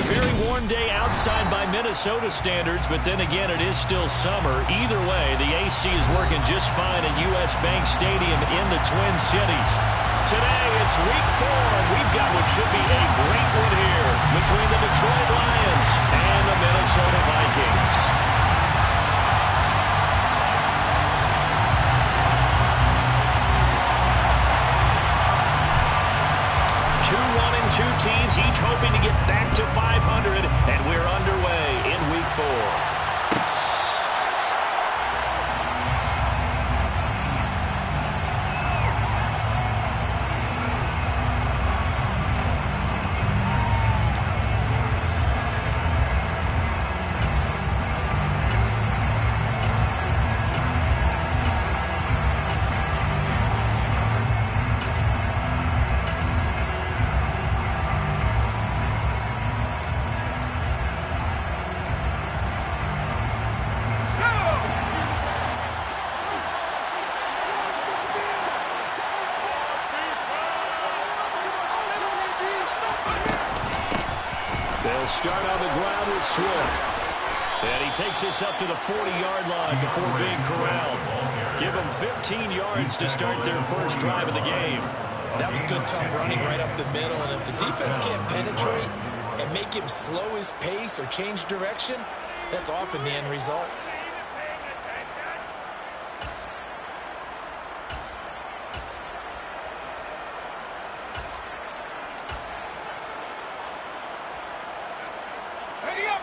a very warm day outside by Minnesota standards, but then again, it is still summer. Either way, the AC is working just fine at U.S. Bank Stadium in the Twin Cities. Today, it's week 4, and we've got what should be a great one here between the Detroit Lions and the Minnesota Vikings. 2-1-2 teams, each hoping to get back to 500, and we're underway in week 4. They'll start on the ground with Swift. And he takes this up to the 40-yard line before being corralled. Give them 15 yards to start their first drive of the game. That was good, tough running right up the middle. And if the defense can't penetrate and make him slow his pace or change direction, that's often the end result.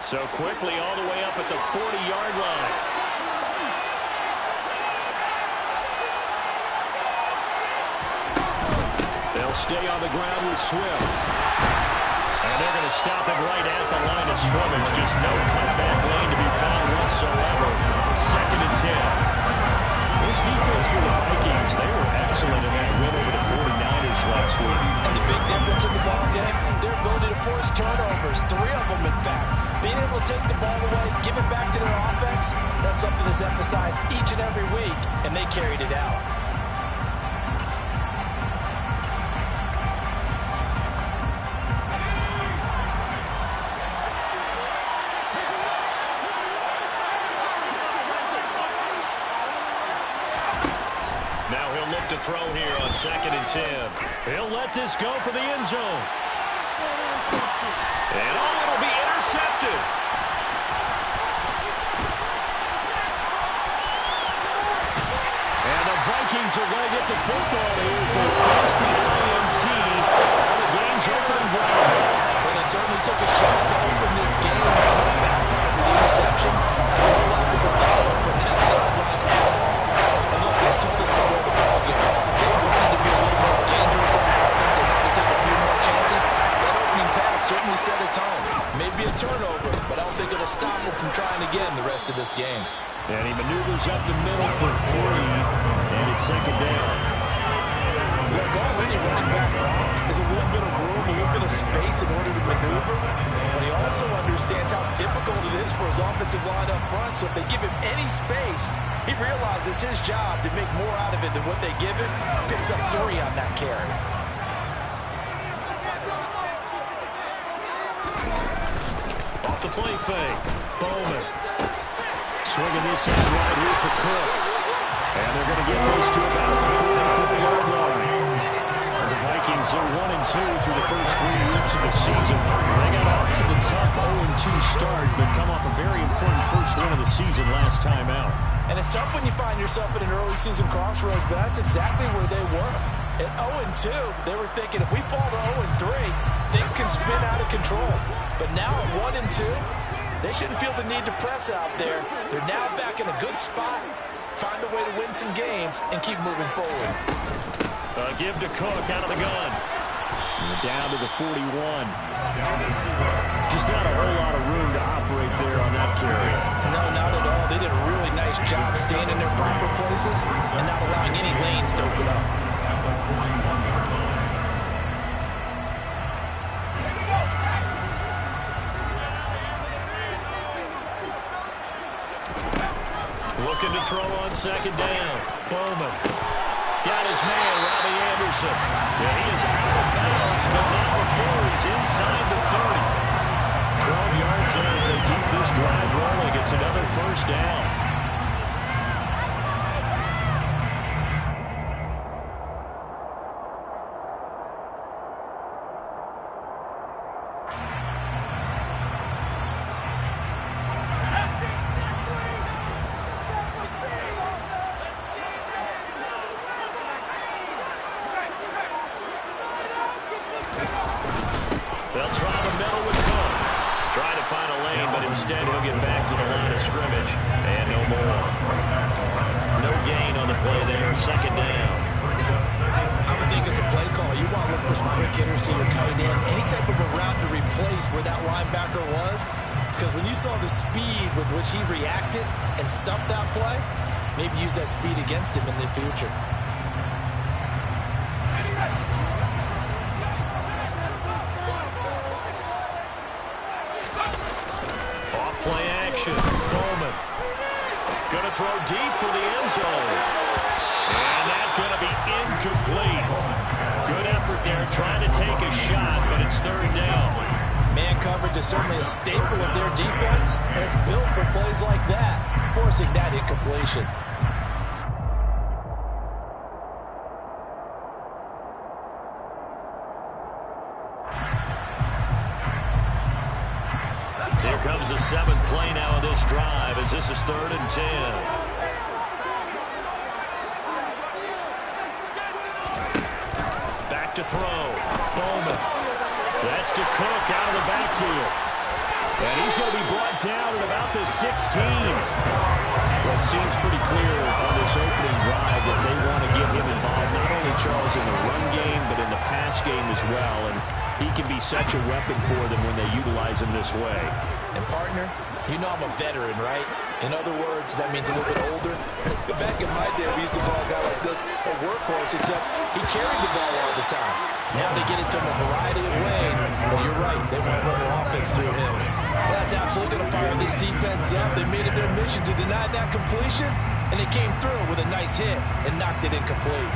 So quickly all the way up at the 40-yard line. They'll stay on the ground with Swift. And they're going to stop it right at the line of scrimmage. Just no cutback lane to be found whatsoever. 2nd and 10. This defense for the Vikings, they were excellent in that win over the 49ers last week. And the big difference in the ball game, their ability to force turnovers, 3 of them in fact. Being able to take the ball away, give it back to their offense, that's something that's emphasized each and every week, and they carried it out. Now he'll look to throw here on 2nd and 10. He'll let this go for the end zone. And it'll be intercepted. And the Vikings are going to get the football here as they face the INT on the game's opening drive. Well, they certainly took a shot to open this game. That backfired with the interception. No lack of bravado from that sideline at all. And look, they told us before the ball game, they wanted to be a little more dangerous on offense. They wanted to take a few more chances. That opening pass certainly set a tone. Maybe a turnover, but I don't think it'll stop him from trying again the rest of this game. And he maneuvers up the middle for 3, and it's 2nd down. Look, all any running back wants is a little bit of room, a little bit of space in order to maneuver, but he also understands how difficult it is for his offensive line up front, so if they give him any space, he realizes his job to make more out of it than what they give him, picks up 3 on that carry. Off the play fake, Bowman. Swinging this out right here for Cook. And they're going to get those to about the 40-yard line. And the Vikings are 1-2 through the first 3 weeks of the season. They got off to the tough 0-2 start, but come off a very important first win of the season last time out. And it's tough when you find yourself at an early season crossroads, but that's exactly where they were. At 0-2, they were thinking if we fall to 0-3, things can spin out of control. But now at 1-2, they shouldn't feel the need to press out there. They're now back in a good spot, find a way to win some games, and keep moving forward. Give to Cook out of the gun. Down to the 41. Just not a whole lot of room to operate there on that carry. No, not at all. They did a really nice job staying in their proper places and not allowing any lanes to open up. Looking to throw on 2nd down. Bowman. Got his man, Robbie Anderson. Yeah, he is out of bounds, but not before he's inside the 30. 12 yards there as they keep this drive rolling. It's another first down. They'll try the middle with Cook. Try to find a lane, but instead he'll get back to the line of scrimmage. And no more. No gain on the play there. Second down. I would think as a play call, you want to look for some quick hitters to your tight end. Any type of a route to replace where that linebacker was. Because when you saw the speed with which he reacted and stuffed that play, maybe use that speed against him in the future. Play action. Bowman. Going to throw deep for the end zone. And that's going to be incomplete. Good effort there trying to take a shot, but it's third down. Man coverage is certainly a staple of their defense, and it's built for plays like that, forcing that incompletion. Here comes the seventh play now of this drive as this is 3rd and 10. Back to throw. Bowman. That's to Cook out of the backfield. And he's going to be brought down at about the 16. Well, it seems pretty clear on this opening drive that they want to get him involved, not only, Charles, in the run game, but in the pass game as well. And he can be such a weapon for them when they utilize him this way. And, partner, you know I'm a veteran, right? In other words, that means a little bit older. Back in my day, we used to call a guy like this a workhorse, except he carried the ball all the time. Now they get it to him a variety of ways. But you're right, they want to run their offense through him. Well, that's absolutely going to fire this defense up. They made it their mission to deny that completion, and they came through with a nice hit and knocked it incomplete.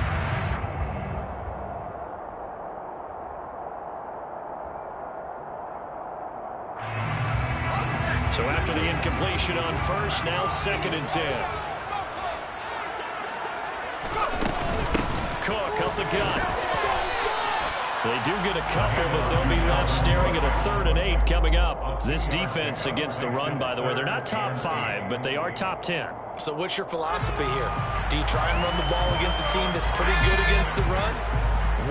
So after the incompletion on first, now 2nd and 10. Cook up the gut. They do get a couple, but they'll be left staring at a 3rd and 8 coming up. This defense against the run, by the way, they're not top 5, but they are top 10. So what's your philosophy here? Do you try and run the ball against a team that's pretty good against the run?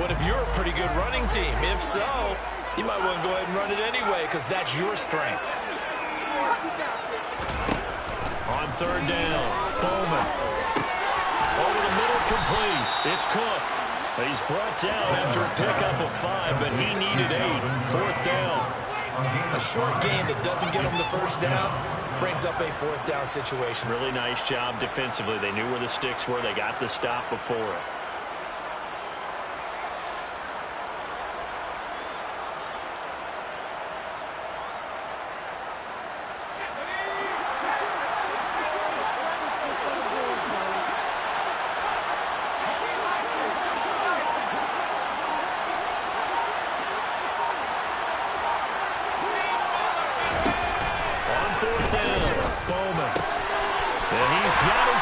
What if you're a pretty good running team? If so, you might want to go ahead and run it anyway because that's your strength. On 3rd down, Bowman. Over the middle, complete. It's Cook. He's brought down after a pickup of 5, but he needed 8. 4th down. A short game that doesn't get him the first down brings up a 4th down situation. Really nice job defensively. They knew where the sticks were. They got the stop before it.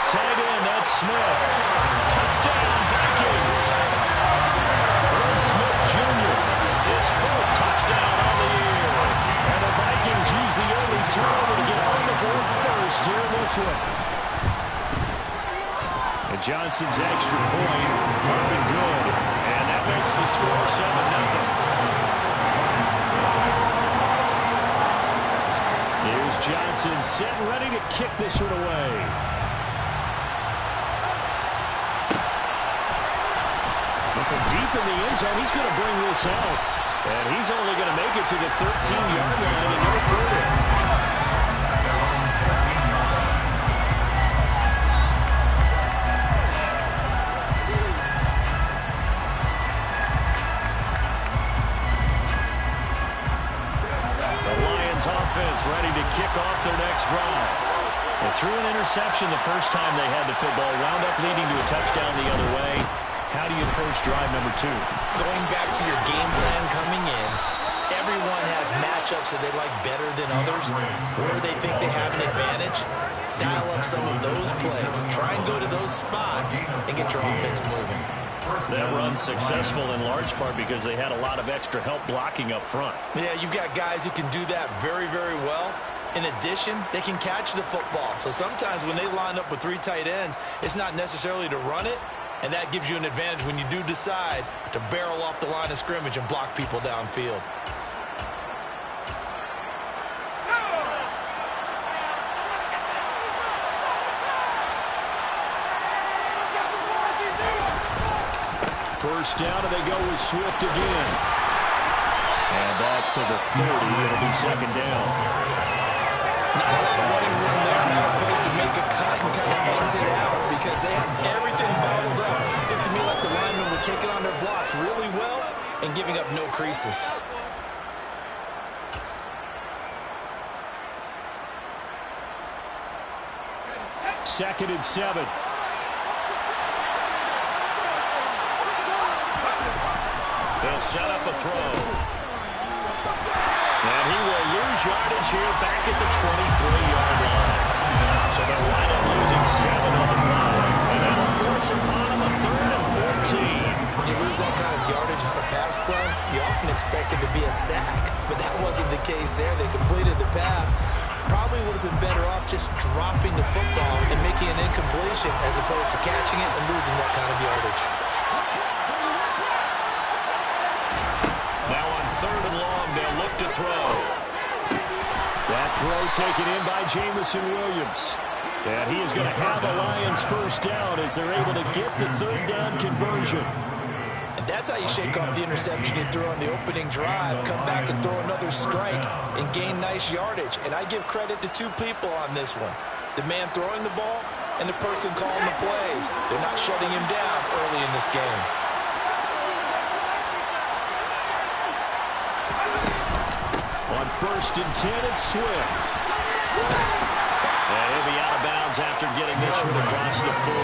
Tight end, that's Smith. Touchdown, Vikings. Will Smith Jr. His 4th touchdown on the year. And the Vikings use the early turnover to get on the board first here in this one. And Johnson's extra point up and good. And that makes the score 7-0. Here's Johnson set and ready to kick this one away. From deep in the end zone, he's going to bring this out. And he's only going to make it to the 13-yard line and no further. The Lions offense ready to kick off their next drive. They threw an interception the first time they had the football, wound up leading to a touchdown the other way. How do you approach drive number 2? Going back to your game plan coming in, everyone has matchups that they like better than others, where they think they have an advantage. Dial up some of those plays. Try and go to those spots and get your offense moving. That run's successful in large part because they had a lot of extra help blocking up front. Yeah, you've got guys who can do that very, very well. In addition, they can catch the football. So sometimes when they line up with 3 tight ends, it's not necessarily to run it, and that gives you an advantage when you do decide to barrel off the line of scrimmage and block people downfield. First down, and they go with Swift again. And back to the 30. It'll be second down. Not a lot of running room there. Not a place to make a cut and kind of exit out because they have everything bottled up. It looked to me like the linemen were taking on their blocks really well and giving up no creases. Second and 7. They'll set up a throw. And he will lose yardage here back at the 23-yard line. So they'll wind up losing 7 on the play. And that'll force upon him a 3rd and 14. When you lose that kind of yardage on a pass play, you often expect it to be a sack. But that wasn't the case there. They completed the pass. Probably would have been better off just dropping the football and making an incompletion as opposed to catching it and losing that kind of yardage. Now on 3rd and long, they'll look to throw. That throw taken in by Jamison Williams. And he is going to have a Lions first down as they're able to get the 3rd down conversion. And that's how you shake off the interception you threw on the opening drive. Come back and throw another strike and gain nice yardage. And I give credit to 2 people on this one. The man throwing the ball and the person calling the plays. They're not shutting him down early in this game. On 1st and 10, it's Swift. And he'll be out of bounds after getting this one across the 40.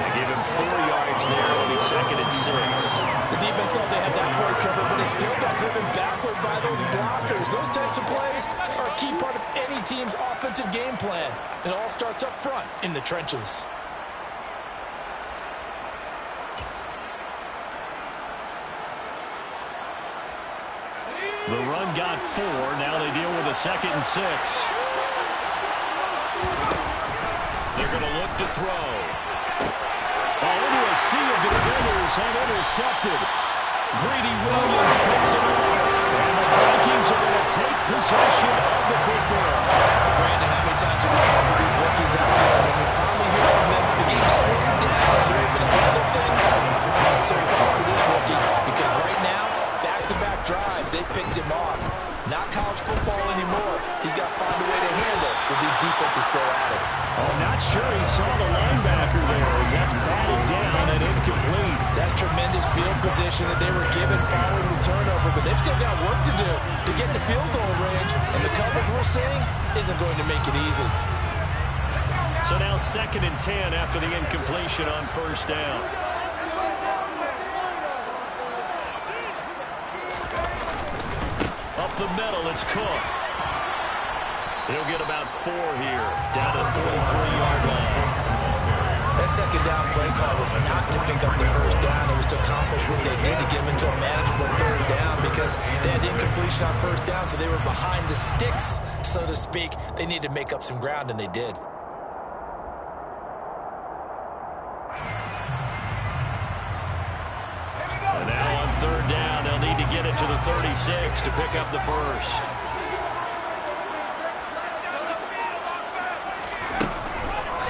They give him 4 yards there. It'll be 2nd and 6. The defense thought they had that part covered, but it still got driven backward by those blockers. Those types of plays are a key part of any team's offensive game plan. It all starts up front in the trenches. The run got 4. Now they deal with a 2nd and 6. They're going to look to throw. Into a sea of defenders and intercepted. Greedy Williams picks it off. And the Vikings are going to take possession of the football. Brandon, how many times have we talked with these rookies out there? When we finally hear from them, the game slowed down. They're able to handle things. Not so far for this rookie because right now, back-to-back drives, they picked him off. Not college football anymore. He's got to find a way to handle what these defenses throw at him. Oh, not sure he saw the linebacker there as that's batted down and incomplete. That's tremendous field position that they were given following the turnover, but they've still got work to do to get in the field goal range, and the coverage we're seeing isn't going to make it easy. So now 2nd and 10 after the incompletion on 1st down. Up the middle, it's Cook. He'll get about 4 here, down to the 43-yard line. That 2nd down play call was not to pick up the 1st down. It was to accomplish what they did to get them into a manageable 3rd down because they had incompletion on 1st down, so they were behind the sticks, so to speak. They needed to make up some ground, and they did. And now on 3rd down, they'll need to get it to the 36 to pick up the 1st.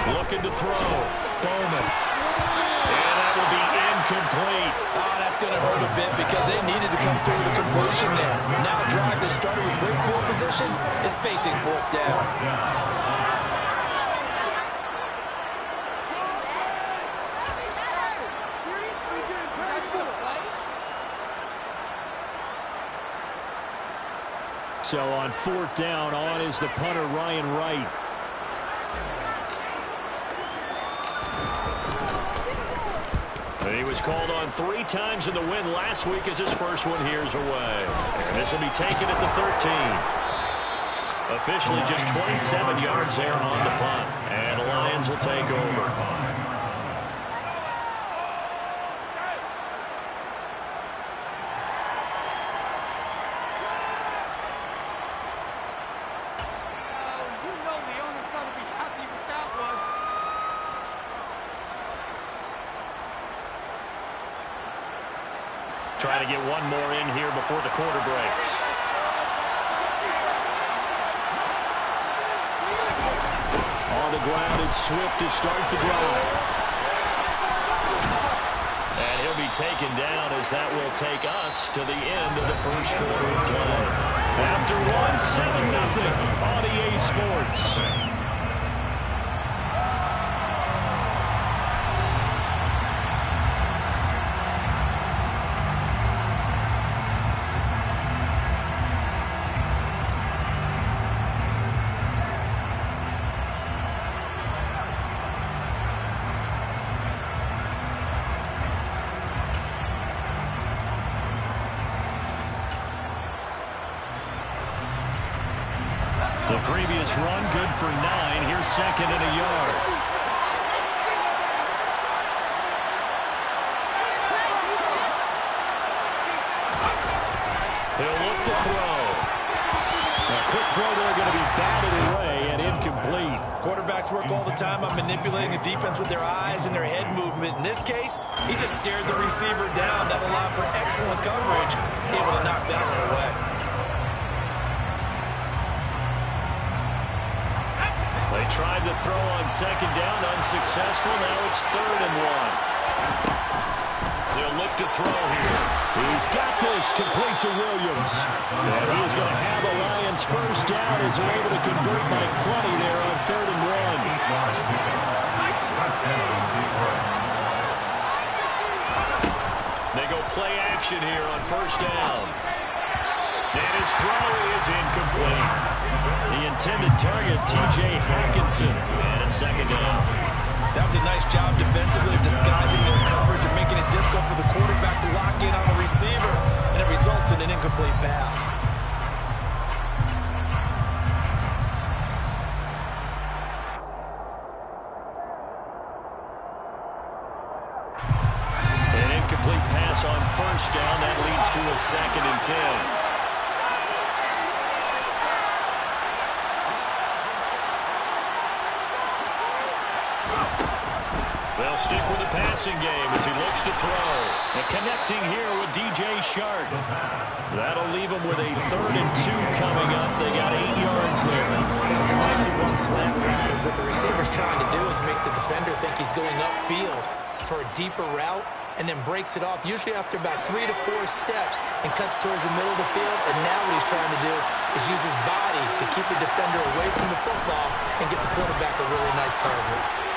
Looking to throw. Bowman. And that will be incomplete. Oh, that's going to hurt a bit because they needed to come through with a completion there. Now a drive that started with great field position is facing 4th down. So on 4th down, on is the punter, Ryan Wright. He was called on 3 times in the win last week as his first one here's away. And this will be taken at the 13. Officially just 27 yards there on the punt. And the Lions will take over. Trying to get one more in here before the quarter breaks. On the ground, it's Swift to start the drive. And he'll be taken down as that will take us to the end of the first quarter of play. After one, 7-0 on EA Sports. The previous run, good for 9. Here's second and a yard. He'll look to throw. A quick throw there going to be batted away and incomplete. Quarterbacks work all the time on manipulating the defense with their eyes and their head movement. In this case, he just stared the receiver down. That allowed for excellent coverage, able to knock that one away. They tried to throw on second down, unsuccessful. Now it's 3rd and 1. They'll look to throw here. He's got this, complete to Williams. And he's going to have the Lions first down as they're able to convert by plenty there on 3rd and 1. They go play action here on first down. And his throw is incomplete. The intended target, T.J. Hawkinson. And it's second down. That was a nice job defensively of disguising their coverage and making it difficult for the quarterback to lock in on the receiver. And it results in an incomplete pass. An incomplete pass on first down. That leads to a 2nd and 10. They'll stick with the passing game as he looks to throw. And connecting here with DJ Shark. That'll leave him with a 3rd and 2 coming up. They got 8 yards there. That was a nicely run slant route. What the receiver's trying to do is make the defender think he's going upfield for a deeper route and then breaks it off, usually after about 3 to 4 steps, and cuts towards the middle of the field. And now what he's trying to do is use his body to keep the defender away from the football and get the quarterback a really nice target.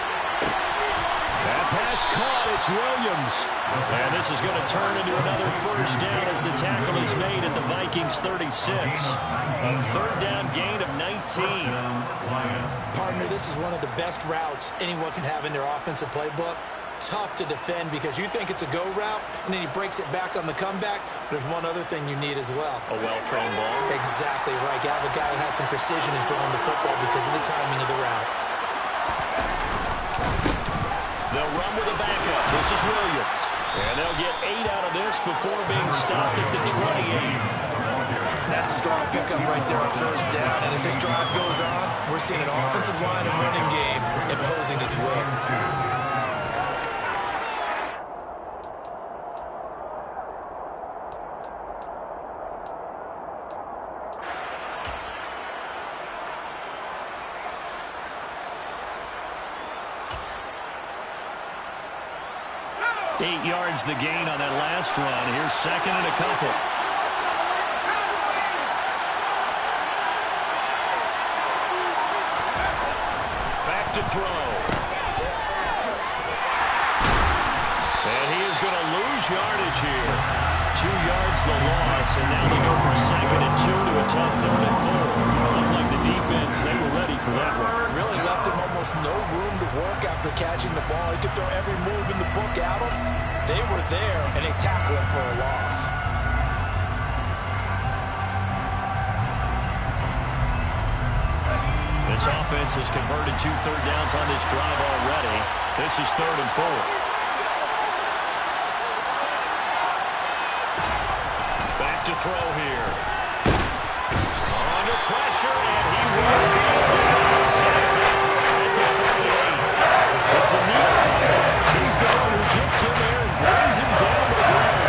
That pass caught. It's Williams. And this is going to turn into another first down as the tackle is made at the Vikings 36. A 3rd down gain of 19. Partner, this is one of the best routes anyone can have in their offensive playbook. Tough to defend because you think it's a go route, and then he breaks it back on the comeback. There's one other thing you need as well. A well-thrown ball. Exactly right. You have a guy who has some precision in throwing the football because of the timing of the route. They'll run with a backup. This is Williams. And they'll get 8 out of this before being stopped at the 28. That's a strong pickup right there on first down. And as this drive goes on, we're seeing an offensive line and running game imposing its will. Eight yards the gain on that last run. Here's second and a couple. Back to throw. And he is going to lose yardage here. 2 yards the loss, and now they go from 2nd and 2 to a tough 3rd and 4. Looked like the defense, they were ready for that one. Really left him almost no room to work after catching the ball. He could throw every move in the book at him. They were there, and they tackled him for a loss. This offense has converted 2 third downs on this drive already. This is 3rd and 4. Back to throw here. Under pressure, and he will be down. At the 38. But he's the one who gets him there and brings him down to the ground.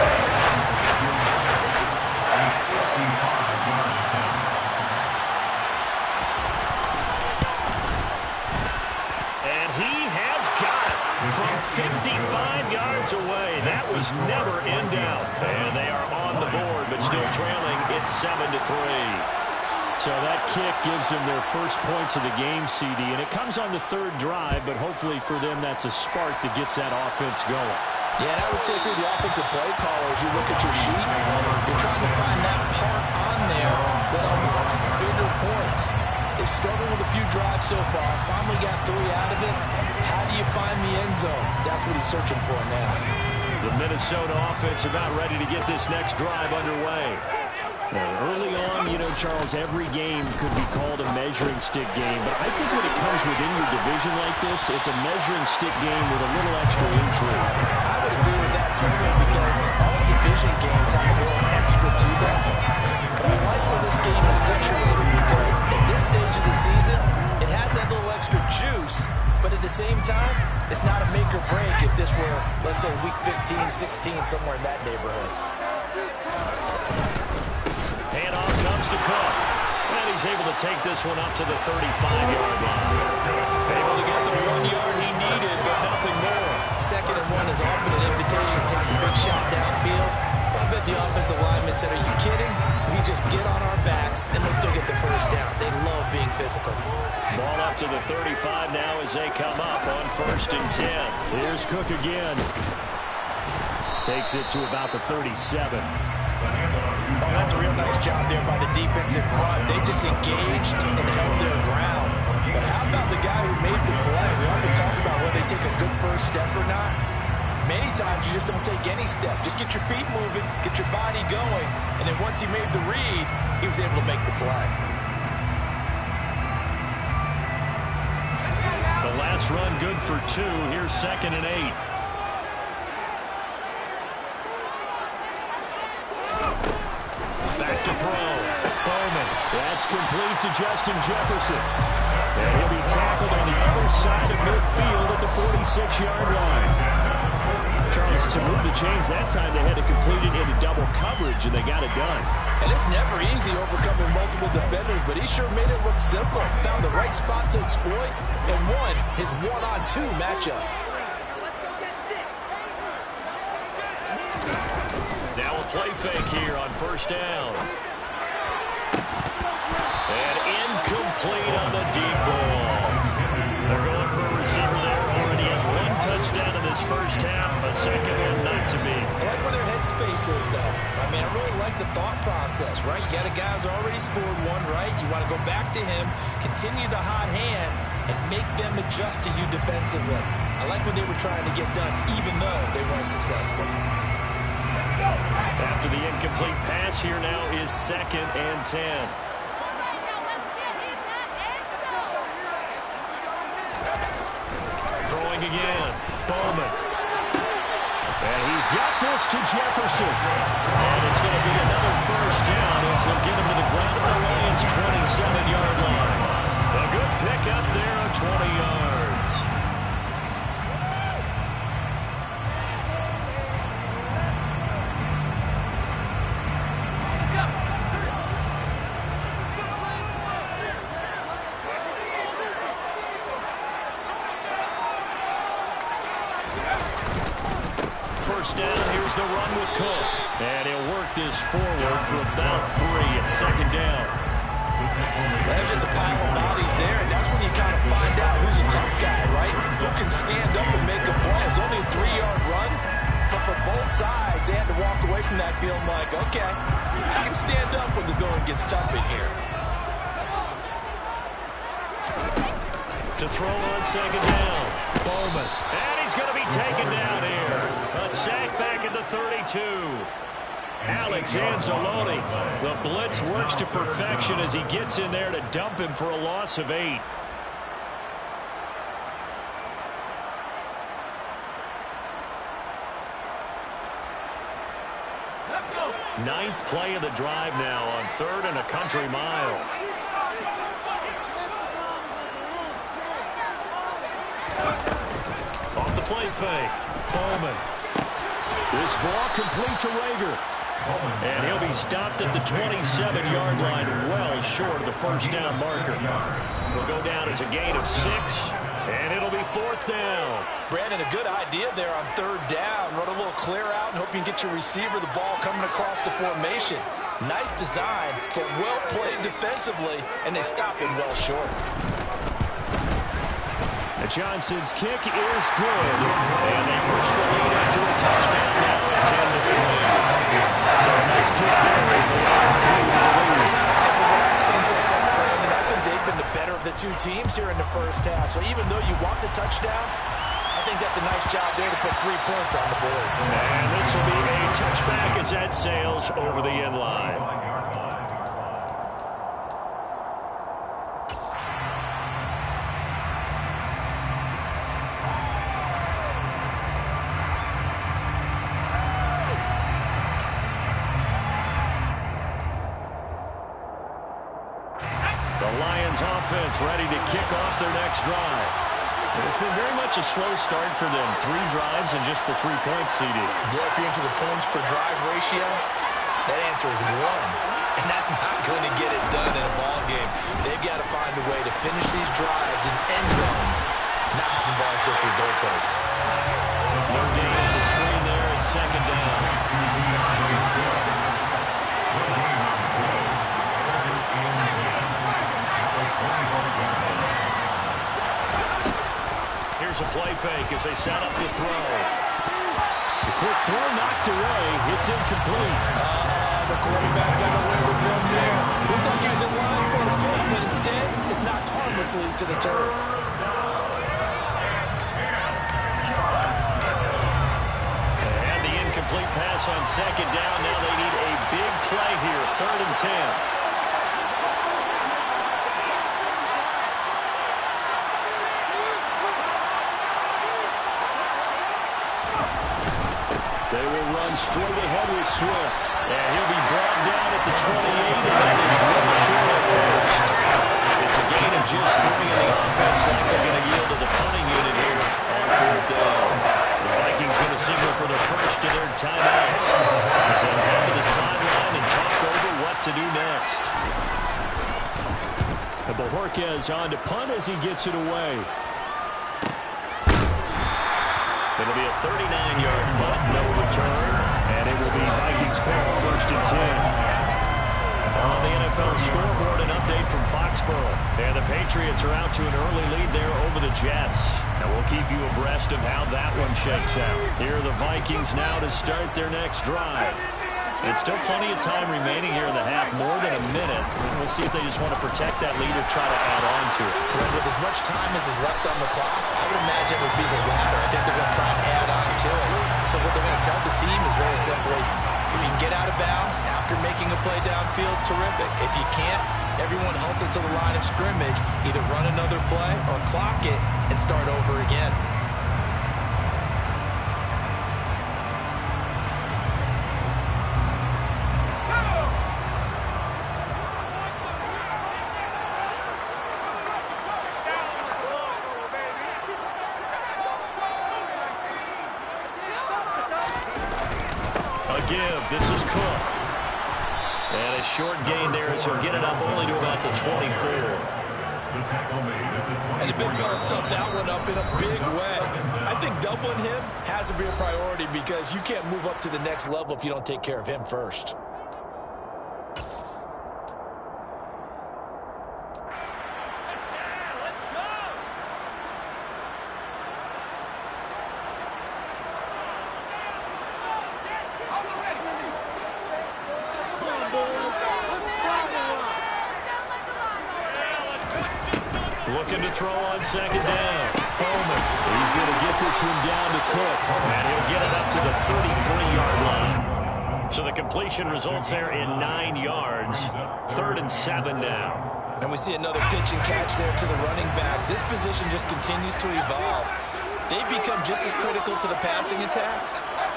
And he has got it from 55 yards away. That was never in doubt. And they are on the board, but still trailing. It's 7-3. So that kick gives them their first points of the game, CD, and it comes on the 3rd drive, but hopefully for them that's a spark that gets that offense going. Yeah, and I would say if you're the offensive play caller, as you look at your sheet, you're trying to find that part on there that unlocks bigger points. They've struggled with a few drives so far, finally got 3 out of it. How do you find the end zone? That's what he's searching for now. The Minnesota offense about ready to get this next drive underway. Early on, you know, Charles, every game could be called a measuring stick game, but I think when it comes within your division like this, it's a measuring stick game with a little extra intrigue. I would agree with that totally because all division games have a little extra to them. But I like where this game is situated because at this stage of the season, it has that little extra juice, but at the same time, it's not a make or break if this were, let's say, week 15, 16, somewhere in that neighborhood. Handoff comes to Cook. And he's able to take this one up to the 35-yard line. Able to get the 1 yard he needed, but nothing more. 2nd and 1 is often an invitation to take the big shot downfield. But I bet the offensive lineman said, are you kidding? We just get on our backs and let's go get the first down. They love being physical. Ball up to the 35 now as they come up on 1st and 10. Here's Cook again. Takes it to about the 37. Oh, that's a real nice job there by the defense in front. They just engaged and held their ground. But how about the guy who made the play? We often talk about whether they take a good first step or not. Many times you just don't take any step. Just get your feet moving, get your body going, and then once he made the read, he was able to make the play. The last run good for 2. Here's 2nd and 8. Back to throw. Bowman. That's complete to Justin Jefferson. And he'll be tackled on the other side of midfield at the 46-yard line. Charles, to move the chains that time, they had to complete it into double coverage, and they got it done. And it's never easy overcoming multiple defenders, but he sure made it look simple. Found the right spot to exploit and won his 1-on-2 matchup. Now a play fake here on 1st down. And incomplete on the deep ball. They're going for a receiver there. Already has 1 touchdown in this first half. A 2nd one not to be. I like where their headspace is, though. I mean, I really like the thought process, right? You got a guy who's already scored 1, right? You want to go back to him, continue the hot hand, and make them adjust to you defensively. I like what they were trying to get done, even though they weren't successful. After the incomplete pass, here now is 2nd and 10. Throwing again. Bowman. And he's got this to Jefferson. And it's going to be another first down as they'll get him to the ground at the Lions' 27-yard line. A good pick up there of 20 yards. First down, here's the run with Cook. And he'll work this forward for about 3 at 2nd down. There's just a pile of bodies there, and that's when you kind of find out who's a tough guy, right? Who can stand up and make a play. It's only a 3-yard run, but for both sides, they had to walk away from that feeling like, okay, I can stand up when the going gets tough in here. To throw on second down. Bowman. And he's going to be taken down here. A sack back at the 32. Alex Anzalone. The blitz works to perfection as he gets in there to dump him for a loss of 8. Ninth play of the drive now on 3rd and a country mile. Off the play fake. Bowman. This ball complete to Rager. And he'll be stopped at the 27-yard line, well short of the first down marker. Will go down as a gain of 6, and it'll be 4th down. Brandon, a good idea there on 3rd down. Run a little clear out and hope you can get your receiver the ball coming across the formation. Nice design, but well played defensively, and they stop him well short. Johnson's kick is good, and they push the lead up to a touchdown now at 10-3. So a nice kick there as the line through the lead. From what I've seen so far, Brandon, I think they've been the better of the two teams here in the first half. So even though you want the touchdown, I think that's a nice job there to put 3 points on the board. And this will be a touchback as that sails over the end line. Offense ready to kick off their next drive. It's been very much a slow start for them. 3 drives and just the 3 points, CD. Yeah, if you're into the points per drive ratio, that answer is 1. And that's not going to get it done in a ball game. They've got to find a way to finish these drives in end zones, not having balls go through goalposts. No gain on the screen there at second down. Here's a play fake as they set up to throw. The quick throw knocked away. It's incomplete. The quarterback got away with one there. Looked like he was in line for a pick, but instead it's knocked harmlessly to the turf. And the incomplete pass on second down. Now they need a big play here. 3rd and 10. They will run straight ahead with Swift. And he'll be brought down at the 28, and that is well short at first. It's a gain of just 3, and the offense likely going to yield to the punting unit here on 4th down. The Vikings going to signal for the first of their timeouts as they head to the sideline and talk over what to do next. And Bojorquez on to punt as he gets it away. It'll be a 39-yard punt, no return, and it will be Vikings ball, 1st and 10. On the NFL scoreboard, an update from Foxborough. And the Patriots are out to an early lead there over the Jets. And we'll keep you abreast of how that one shakes out. Here are the Vikings now to start their next drive. It's still plenty of time remaining here in the half, more than a minute. We'll see if they just want to protect that lead or try to add on to it. Well, with as much time as is left on the clock, I would imagine it would be the latter. I think they're going to try and add on to it. So what they're going to tell the team is very simply, if you can get out of bounds after making a play downfield, terrific. If you can't, everyone hustle to the line of scrimmage, either run another play or clock it and start over again. This is Cook. And a short gain there as he'll get it up only to about the 24. And the big fella stuffed that one up in a big way. I think doubling him has to be a priority because you can't move up to the next level if you don't take care of him first. Looking to throw on second down. Bowman. He's going to get this one down to Cook. And he'll get it up to the 33-yard line. So the completion results there in 9 yards. 3rd and 7 now. And we see another pitch and catch there to the running back. This position just continues to evolve. They become just as critical to the passing attack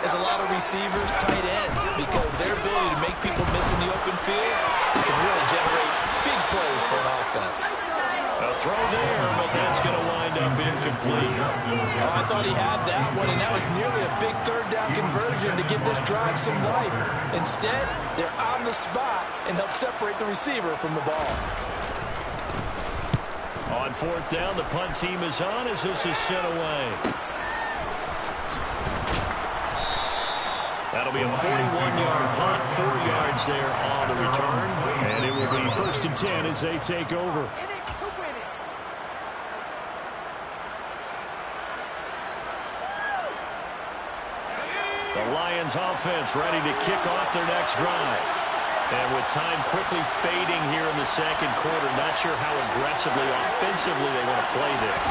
as a lot of receivers, tight ends, because their ability to make people miss in the open field can really generate big plays for an offense. A throw there, but that's going to wind up incomplete. Oh, I thought he had that one, and that was nearly a big 3rd down conversion to give this drive some life. Instead, they're on the spot and help separate the receiver from the ball. On 4th down, the punt team is on as this is sent away. That'll be a 41-yard punt, 4 yards there on the return. And it will be 1st and 10 as they take over. The Lions offense ready to kick off their next drive. And with time quickly fading here in the 2nd quarter, not sure how aggressively, offensively they want to play this.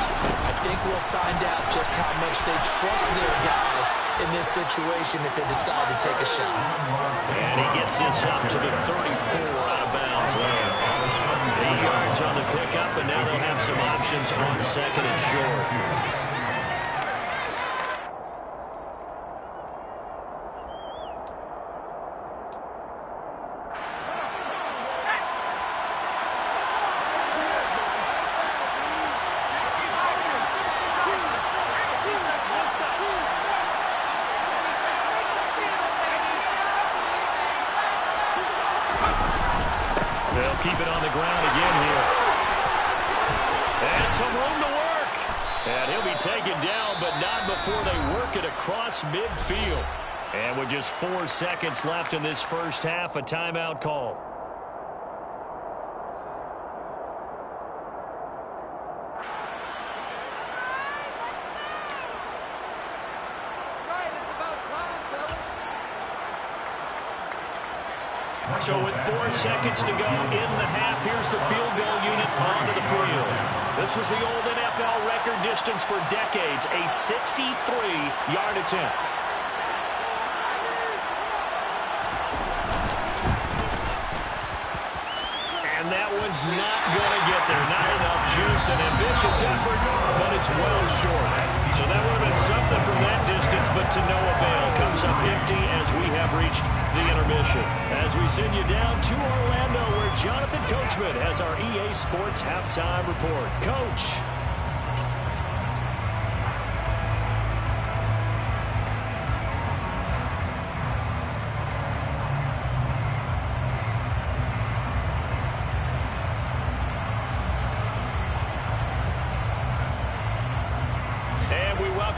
I think we'll find out just how much they trust their guys in this situation if they decide to take a shot. And he gets this up to the 34 out of bounds. 8 yards on the pickup, and now they'll have some options on 2nd and short. They'll keep it on the ground again here. And some room to work. And he'll be taken down, but not before they work it across midfield. And with just 4 seconds left in this first half, a timeout call. So with 4 seconds to go in the half, here's the field goal unit onto the field. This was the old NFL record distance for decades, a 63-yard attempt. And that one's not going to get there. Not enough juice, an ambitious effort, but it's well short. So that would have been something from that distance, but to no avail. Comes up empty as we have reached the intermission. As we send you down to Orlando, where Jonathan Coachman has our EA Sports Halftime Report. Coach.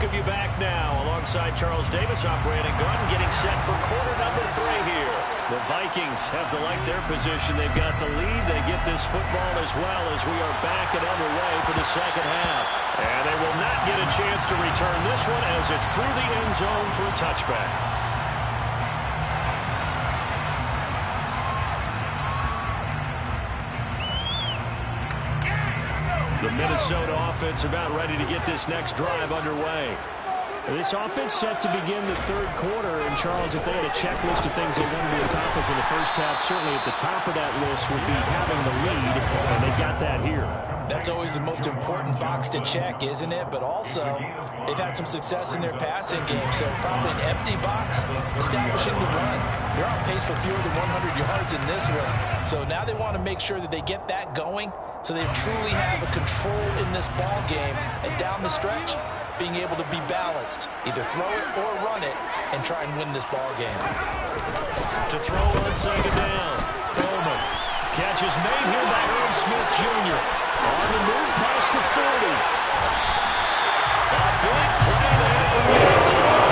Welcome you back now. Alongside Charles Davis, I'm Brandon Gordon, getting set for quarter number 3 here. The Vikings have to like their position. They've got the lead. They get this football as well as we are back and underway for the second half. And they will not get a chance to return this one as it's through the end zone for a touchback. The Minnesota offense about ready to get this next drive underway. This offense set to begin the 3rd quarter, and Charles, if they had a checklist of things they wanted to accomplish in the first half, certainly at the top of that list would be having the lead, and they got that here. That's always the most important box to check, isn't it? But also, they've had some success in their passing game, so probably an empty box, establishing the run. They're on pace for fewer than 100 yards in this one. So now they want to make sure that they get that going so they truly have a control in this ball game. And down the stretch, being able to be balanced, either throw it or run it, and try and win this ball game. To throw on second down, Bowman. Catch is made here by Irv Smith Jr. On the move past the 40. A big play there for Minnesota.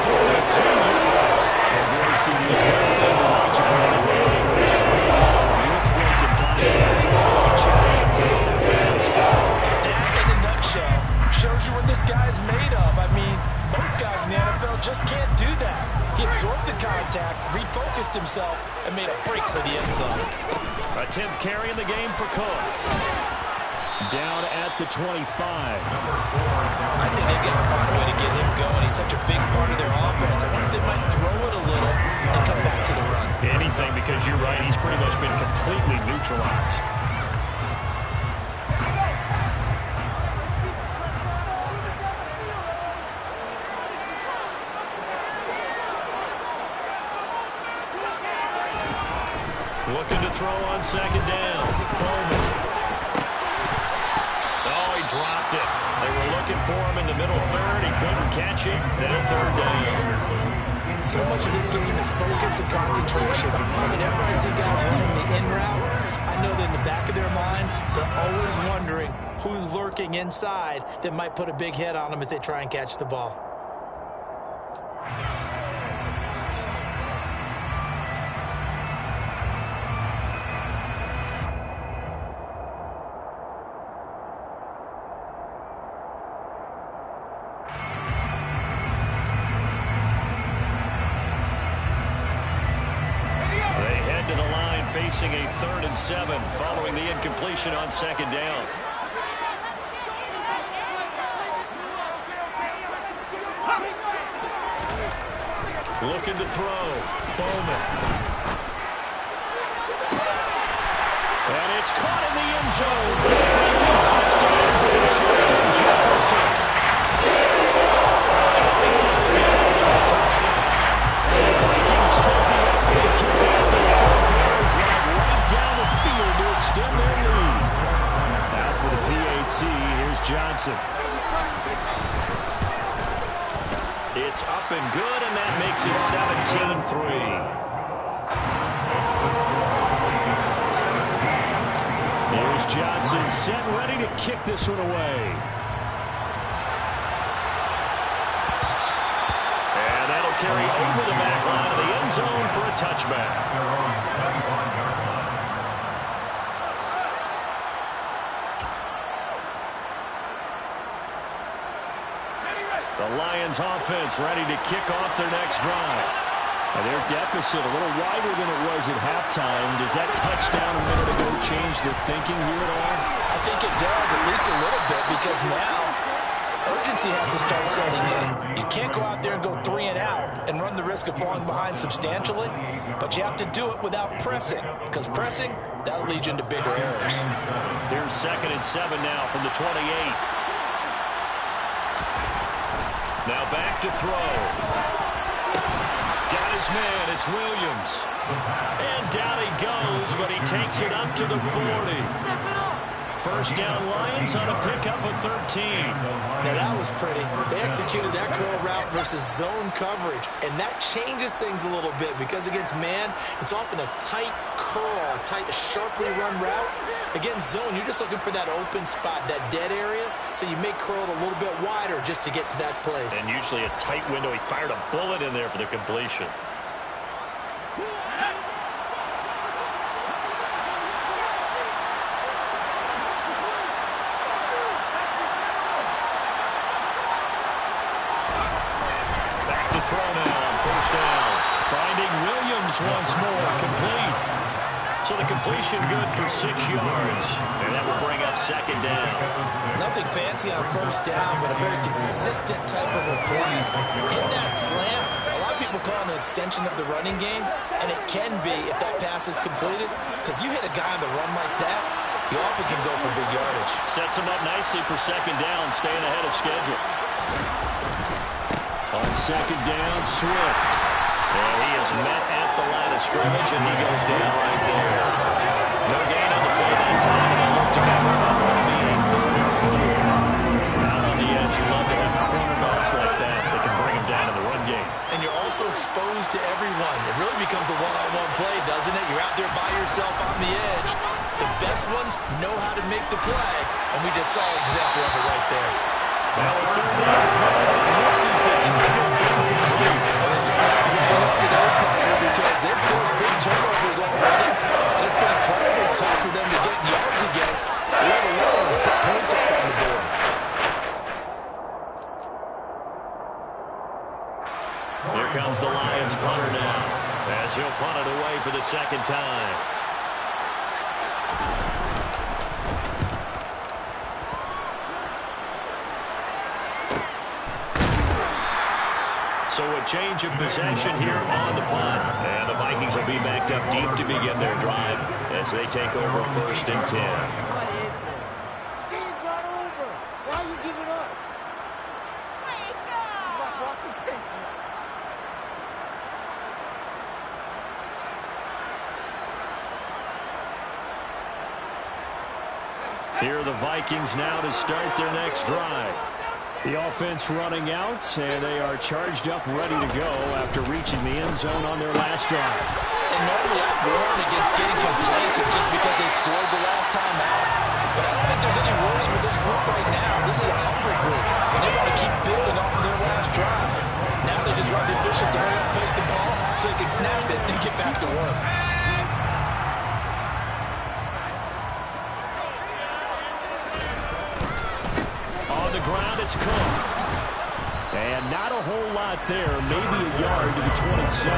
42 yards. And there you see these right finger logical on the way. It's a great ball with breaking contact. Take a check to get that was That, in a nutshell, shows you what this guy's made of. I mean, most guys in the NFL just can't do that. He absorbed the contact, refocused himself, and made a break for the end zone. A 10th carry in the game for Cook. Down at the 25. I'd say they've got to find a way to get him going. He's such a big part of their offense. I wonder if they might throw it a little and come back to the run. Anything, because you're right. He's pretty much been completely neutralized. Looking to throw on second down. Bowman. Oh, he dropped it. They were looking for him in the middle third. He couldn't catch it. Now third down. So much of this game is focus and concentration. Whenever I see guys running the in route, I know that in the back of their mind, they're always wondering who's lurking inside that might put a big hit on them as they try and catch the ball. Facing a 3rd and 7 following the incompletion on second down. Looking to throw. Bowman. And it's caught in the end zone. Viking touchdown. Justin Jefferson. 25 yards for the touchdown. The Vikings still the opening kickoff in the fourth quarter. Drive right down the field to extend their lead. Out for the PAT. Here's Johnson. It's up and good, and that makes it 17-3. Here's Johnson set ready to kick this one away. And that'll carry over the back line of the end zone for a touchback. The Lions offense ready to kick off their next drive. And their deficit a little wider than it was at halftime. Does that touchdown a minute ago change their thinking here at all? I think it does, at least a little bit, because now urgency has to start setting in. You can't go out there and go 3 and out and run the risk of falling behind substantially, but you have to do it without pressing, because pressing, that'll lead you into bigger errors. Here's 2nd and 7 now from the 28. Now back to throw. Got his man. It's Williams. And down he goes, but he takes it up to the 40. First down Lions on a pickup of 13. Now that was pretty. They executed that curl route versus zone coverage, and that changes things a little bit because against man, it's often a tight curl, a tight, sharply run route. Against zone, you're just looking for that open spot, that dead area, so you may curl it a little bit wider just to get to that place. And usually a tight window. He fired a bullet in there for the completion. Back to throw now on first down. Finding Williams once more, complete. So the completion good for 6 yards. And that will bring up second down. Nothing fancy on first down, but a very consistent type of a play. Hit that slant. A lot of people call it an extension of the running game, and it can be if that pass is completed, because you hit a guy on the run like that, you often can go for big yardage. Sets him up nicely for second down, staying ahead of schedule. On second down, Swift. And he is met at the line of scrimmage, and he goes down right there. No gain on the play that time, and he'll look to cover up. It'll be a 3rd and 4. Out on the edge, you love to have cornerbacks like that that can bring him down in the run game. And you're also exposed to everyone. It really becomes a one-on-one play, doesn't it? You're out there by yourself on the edge. The best ones know how to make the play, and we just saw an example of it right there. Now a 3rd down throw, and this is the target incomplete. Left it open here because they've caused big turnovers already, and it's been incredibly tough for them to get yards against, let alone put points up on the board. Here comes the Lions punter now, as he'll punt it away for the second time. So a change of possession here on the punt. And the Vikings will be backed up deep to begin their drive as they take over 1st and 10. What is this? The game's not over. Why are you giving up? Wake up! Rock the paper. Here are the Vikings now to start their next drive. The offense running out, and they are charged up, ready to go after reaching the end zone on their last drive. And normally I warn against getting complacent just because they scored the last time out. But I don't think there's any worries with this group right now. This is a hungry group, and they want to keep building off of their last drive. Now they just want the officials to hurry up, place the ball, so they can snap it and get back to work. Ground, it's Cook. And not a whole lot there, maybe a yard to the 27.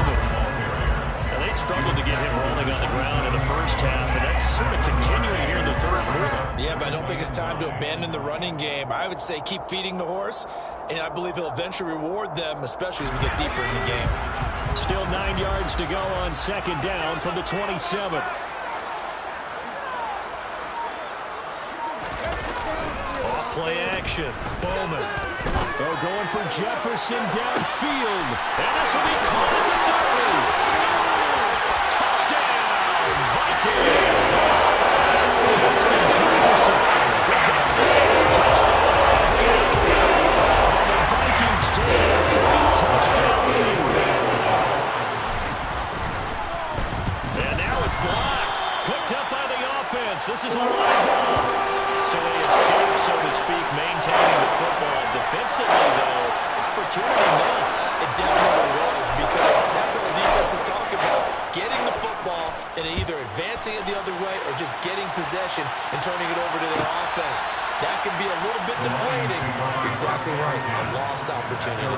And they struggled to get him rolling on the ground in the first half, and that's sort of continuing here in the third quarter. Yeah, but I don't think it's time to abandon the running game. I would say keep feeding the horse, and I believe he'll eventually reward them, especially as we get deeper in the game. Still 9 yards to go on 2nd down from the 27. Play action. Bowman. They're going for Jefferson downfield. And this will be caught at the 30. Touchdown, Vikings. Justin Jefferson with that second touchdown. The Vikings take a 3-touchdown lead. And now it's blocked. Picked up by the offense. This is a live ball. So they escape, so to speak, maintaining the football. Defensively, though, opportunity miss. It definitely was, because that's all defense is talking about. Getting the football and either advancing it the other way or just getting possession and turning it over to their offense. That can be a little bit deflating. Exactly right. A lost opportunity.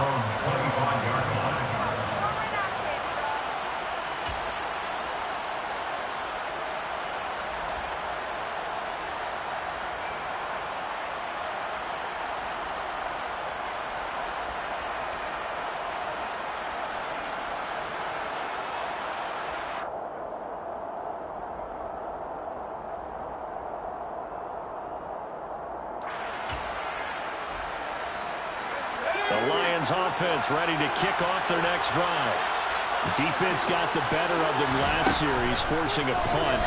The Lions offense ready to kick off their next drive. The defense got the better of them last series, forcing a punt.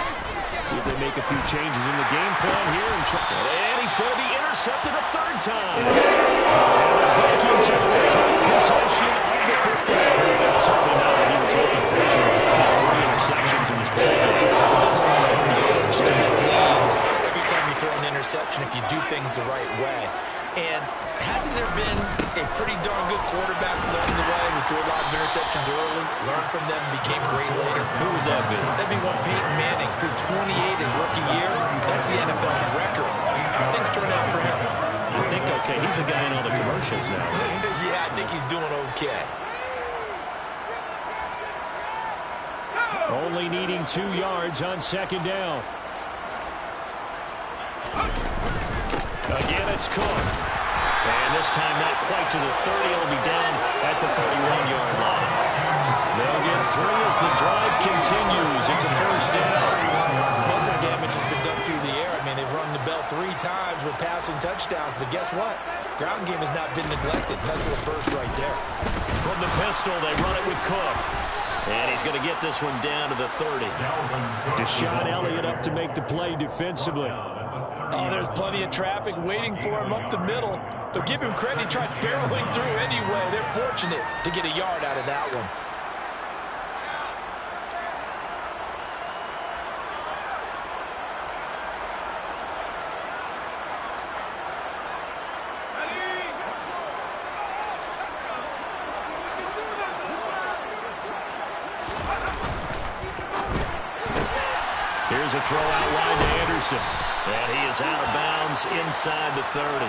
See if they make a few changes in the game plan here. And he's going to be intercepted a 3rd time. And the Vikings are going to take possession of the football. Certainly not what he was hoping for. It's not 3 interceptions in this ball game. There's a lot of yardage to be gleaned every time you throw an interception if you do things the right way. And hasn't there been a pretty darn good quarterback along the way who threw a lot of interceptions early, learned from them, became great later? Who would that be? That'd be one Peyton Manning. Threw 28 his rookie year. That's the NFL record. How things turn out for him? I think, okay, he's a guy in all the commercials now, right? Yeah, I think he's doing okay. Only needing 2 yards on 2nd down. Again, it's Cook. And this time not quite to the 30. It'll be down at the 31-yard line. They'll get 3 as the drive continues. It's a 1st down. Most of the damage has been done through the air. I mean, they've rung the bell 3 times with passing touchdowns. But guess what? Ground game has not been neglected. That's a first right there. From the pistol, they run it with Cook. And he's going to get this one down to the 30. Deshaun Elliott up to make the play defensively. Oh, there's plenty of traffic waiting for him up the middle. But give him credit, he tried barreling through anyway. They're fortunate to get a yard out of that one. Here's a throw out wide to Anderson. And he is out of bounds inside the 30.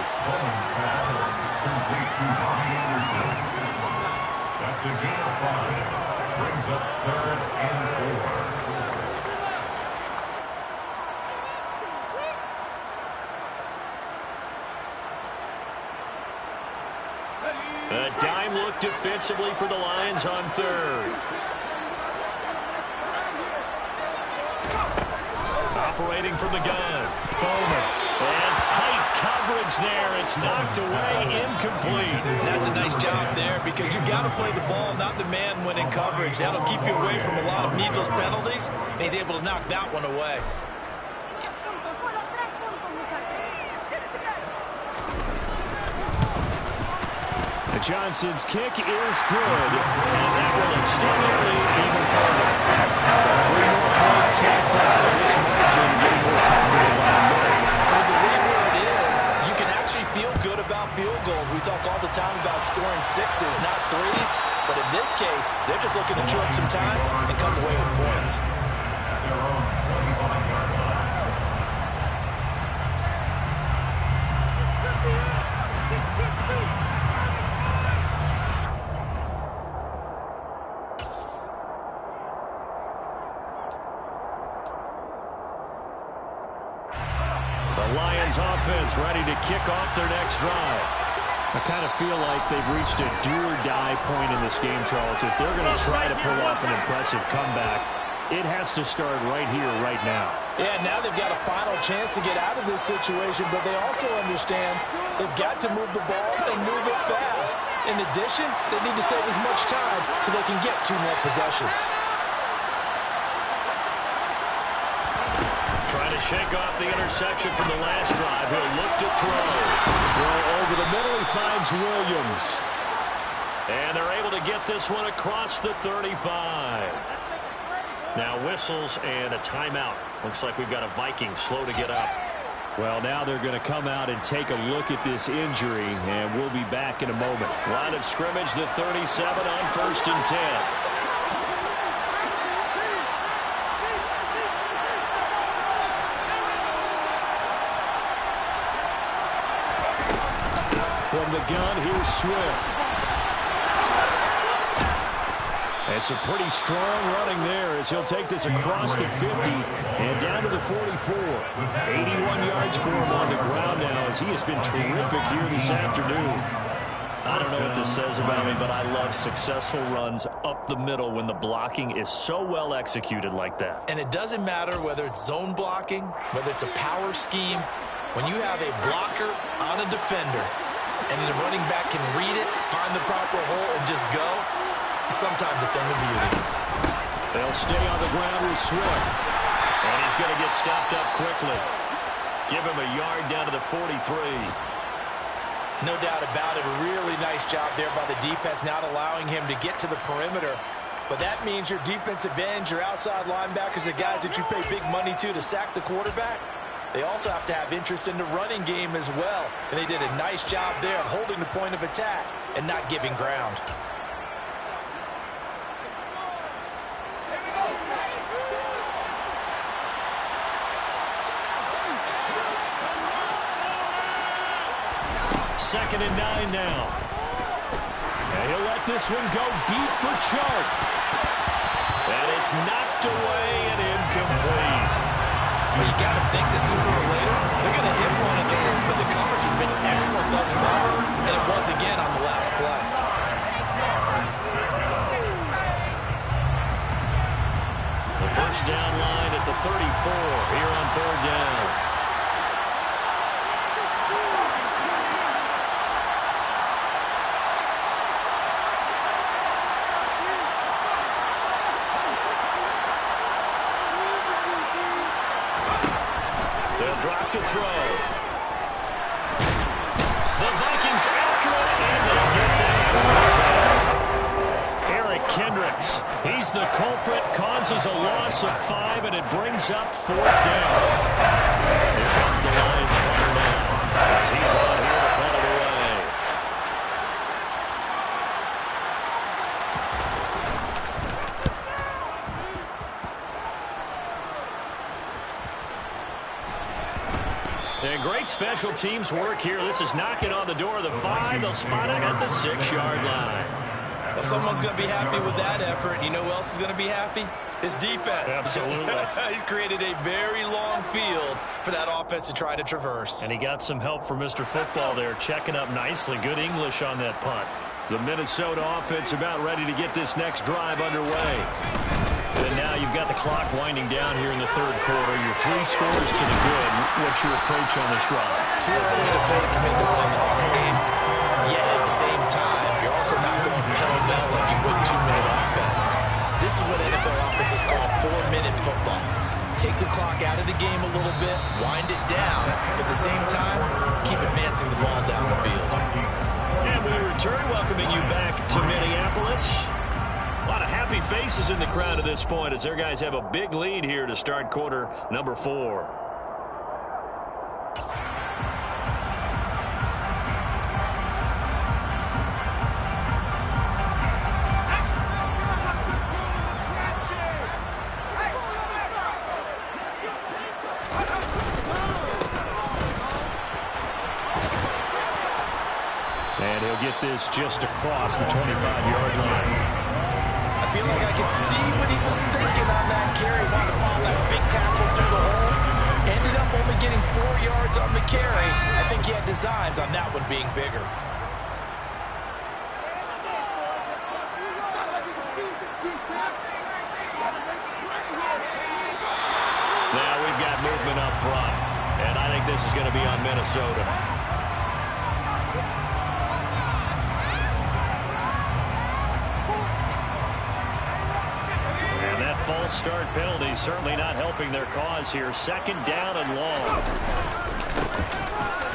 That's a gain of 5. Brings up 3rd and 4. A dime look defensively for the Lions on third. Operating from the gun. Bowman. And tight coverage there. It's knocked away, incomplete. That's a nice job there because you've got to play the ball, not the man when in coverage. That'll keep you away from a lot of needless penalties, and he's able to knock that one away. Johnson's kick is good, and that will extend their lead even further. 3 more points tacked on this margin, getting more comfortable on the middle. With the lead where it is, you can actually feel good about field goals. We talk all the time about scoring 6s, not 3s, but in this case, they're just looking to chew up some time and come away with points. Their own 25-yard line. Lions offense ready to kick off their next drive. I kind of feel like they've reached a do-or-die point in this game, Charles. If they're going to try to pull off an impressive comeback, it has to start right here, right now. Yeah, now they've got a final chance to get out of this situation, but they also understand they've got to move the ball and move it fast. In addition, they need to save as much time so they can get 2 more possessions. Trying to shake off the interception from the last drive. He'll look to throw. Throw over the middle. He finds Williams. And they're able to get this one across the 35. Now whistles and a timeout. Looks like we've got a Vikings slow to get up. Well, now they're going to come out and take a look at this injury, and we'll be back in a moment. Line of scrimmage, the 37 on 1st and 10. From the gun, here's Swift. And some pretty strong running there as he'll take this across the 50 and down to the 44. 81 yards for him on the ground now as he has been terrific here this afternoon. I don't know what this says about me, but I love successful runs up the middle when the blocking is so well executed like that. And it doesn't matter whether it's zone blocking, whether it's a power scheme. When you have a blocker on a defender, and the running back can read it, find the proper hole, and just go, sometimes a thing of beauty. They'll stay on the ground with Swift. And he's going to get stopped up quickly. Give him a yard down to the 43. No doubt about it. A really nice job there by the defense, not allowing him to get to the perimeter. But that means your defensive ends, your outside linebackers, the guys that you pay big money to sack the quarterback, they also have to have interest in the running game as well. And they did a nice job there of holding the point of attack and not giving ground. Second and 9 now. And he'll let this one go deep for Chark. And it's knocked away and incomplete. Well, you got to think that sooner or later they're going to hit one of those, but the coverage has been excellent thus far, and it was again on the last play. The first down line at the 34 here on 3rd down. Drop to throw. The Vikings after it, and they'll get that for a sack. Eric Kendricks, he's the culprit, causes a loss of 5, and it brings up 4th down. Here comes the Lions punter now, as he's on here to punt it away. And great special teams work here. This is knocking on the door of the 5. They'll spot it at the 6-yard line. Well, someone's going to be happy with that effort. You know who else is going to be happy? His defense. Absolutely. He's created a very long field for that offense to try to traverse. And he got some help from Mr. Football there, checking up nicely. Good English on that punt. The Minnesota offense about ready to get this next drive underway. And now you've got the clock winding down here in the third quarter. You're 3 scores to the good. What's your approach on this drive? Too early to feel commit to playing the clock game. Yet at the same time, you're also not going pell-mell like you would 2-minute offense. This is what NFL offenses call 4-minute football. Take the clock out of the game a little bit, wind it down, but at the same time, keep advancing the ball down the field. And we return, welcoming you back to Minneapolis. A lot of happy faces in the crowd at this point as their guys have a big lead here to start quarter number 4. And he'll get this just across the 25-yard line. I feel like I could see what he was thinking on that carry. Wanted to follow that big tackle through the hole. Ended up only getting 4 yards on the carry. I think he had designs on that one being bigger. Now we've got movement up front. And I think this is going to be on Minnesota. False start penalty certainly not helping their cause here. 2nd down and long.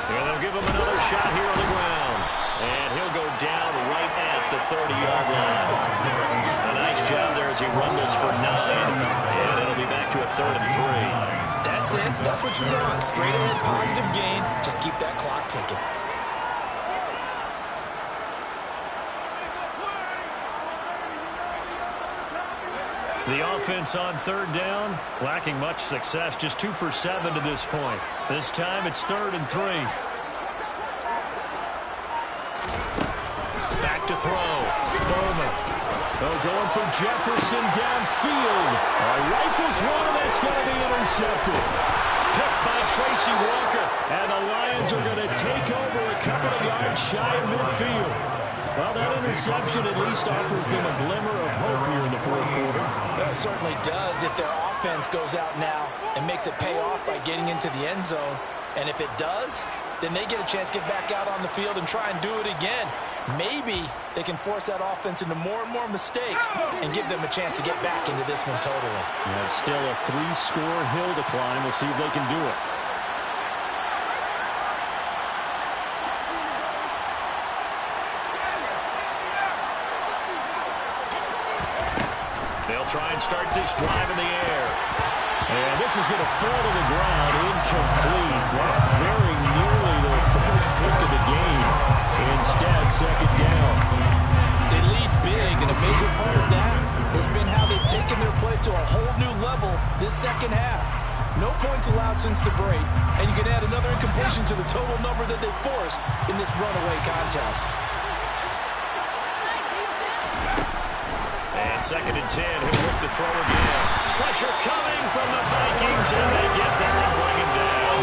And they'll give him another shot here on the ground. And he'll go down right at the 30-yard line. A nice job there as he rumbles for 9. And it'll be back to a 3rd and 3. That's it. That's what you want. Straight ahead, positive gain. Just keep that clock ticking. The offense on 3rd down, lacking much success, just 2 for 7 to this point. This time it's 3rd and 3. Back to throw. Bowman. Oh, going for Jefferson downfield. Rifles one, that's going to be intercepted. Picked by Tracy Walker. And the Lions are going to take over a couple of yards shy of midfield. Well, that interception at least offers them a glimmer of hope here in the 4th quarter. Well, it certainly does if their offense goes out now and makes it pay off by getting into the end zone. And if it does, then they get a chance to get back out on the field and try and do it again. Maybe they can force that offense into more and more mistakes and give them a chance to get back into this one totally. Yeah, still a 3-score hill to climb. We'll see if they can do it. Try and start this drive in the air. And this is going to fall to the ground. Incomplete. Dropped very nearly the 3rd pick of the game. Instead, 2nd down. They lead big, and a major part of that has been how they've taken their play to a whole new level this 2nd half. No points allowed since the break, and you can add another incompletion to the total number that they forced in this runaway contest. And 2nd and 10, he'll look to throw again. Pressure coming from the Vikings, and they get there and bring him down.